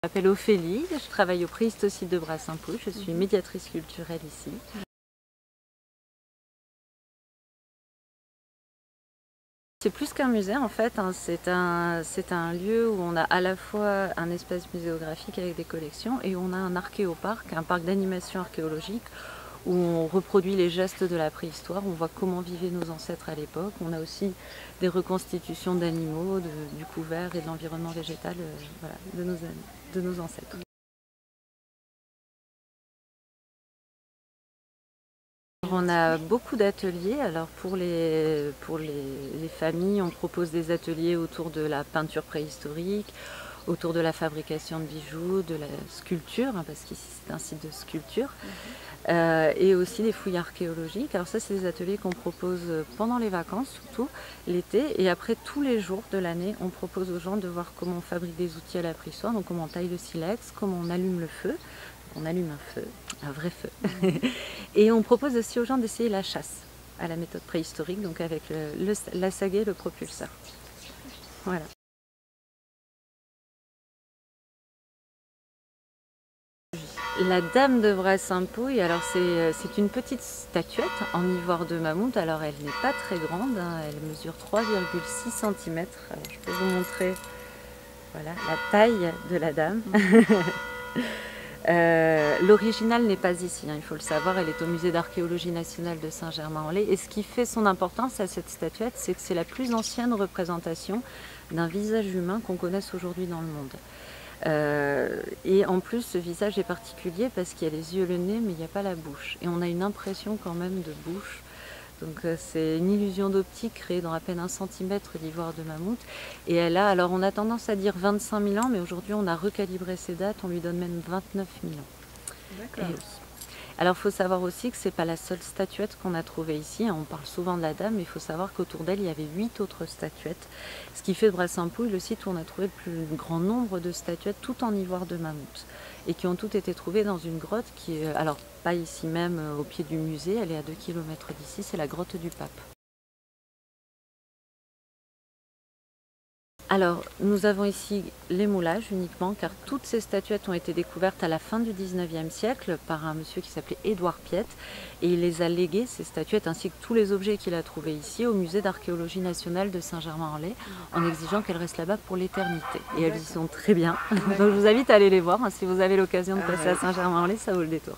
Je m'appelle Ophélie, je travaille au Préhistocide de Brassainpouy, je suis médiatrice culturelle ici. C'est plus qu'un musée en fait, hein, c'est un lieu où on a à la fois un espace muséographique avec des collections et on a un archéoparc, un parc d'animation archéologique où on reproduit les gestes de la préhistoire, on voit comment vivaient nos ancêtres à l'époque. On a aussi des reconstitutions d'animaux, du couvert et de l'environnement végétal voilà, de nos ancêtres. On a beaucoup d'ateliers. Alors pour les familles, on propose des ateliers autour de la peinture préhistorique, autour de la fabrication de bijoux, de la sculpture, hein, parce qu'ici c'est un site de sculpture, et aussi des fouilles archéologiques. Alors ça, c'est des ateliers qu'on propose pendant les vacances, surtout l'été, et après tous les jours de l'année, on propose aux gens de voir comment on fabrique des outils à la préhistoire, donc comment on taille le silex, comment on allume le feu. On allume un feu, un vrai feu. Et on propose aussi aux gens d'essayer la chasse à la méthode préhistorique, donc avec la sagaie et le propulseur. Voilà. La Dame de Brassainpouy, alors c'est une petite statuette en ivoire de mammouth. Alors elle n'est pas très grande, hein, elle mesure 3,6 cm. Alors, je peux vous montrer voilà, la taille de la dame. L'original n'est pas ici, hein, il faut le savoir, elle est au musée d'archéologie nationale de Saint-Germain-en-Laye. Et ce qui fait son importance à cette statuette, c'est que c'est la plus ancienne représentation d'un visage humain qu'on connaisse aujourd'hui dans le monde. Et en plus, ce visage est particulier parce qu'il y a les yeux, le nez, mais il n'y a pas la bouche. Et on a une impression quand même de bouche. Donc c'est une illusion d'optique créée dans à peine 1 cm d'ivoire de mammouth. Et elle a, alors on a tendance à dire 25 000 ans, mais aujourd'hui on a recalibré ces dates, on lui donne même 29 000 ans. D'accord. Oui. Alors il faut savoir aussi que ce n'est pas la seule statuette qu'on a trouvée ici. On parle souvent de la dame, mais il faut savoir qu'autour d'elle, il y avait 8 autres statuettes. Ce qui fait de Brassainpouy le site où on a trouvé le plus grand nombre de statuettes, toutes en ivoire de mammouth. Et qui ont toutes été trouvées dans une grotte qui est, alors pas ici même au pied du musée, elle est à 2 km d'ici, c'est la grotte du Pape. Alors, nous avons ici les moulages uniquement, car toutes ces statuettes ont été découvertes à la fin du 19e siècle par un monsieur qui s'appelait Édouard Piette, et il les a léguées, ces statuettes, ainsi que tous les objets qu'il a trouvés ici, au musée d'archéologie nationale de Saint-Germain-en-Laye, en exigeant qu'elles restent là-bas pour l'éternité. Et elles y sont très bien. Donc je vous invite à aller les voir, hein, si vous avez l'occasion de passer à Saint-Germain-en-Laye, ça vaut le détour.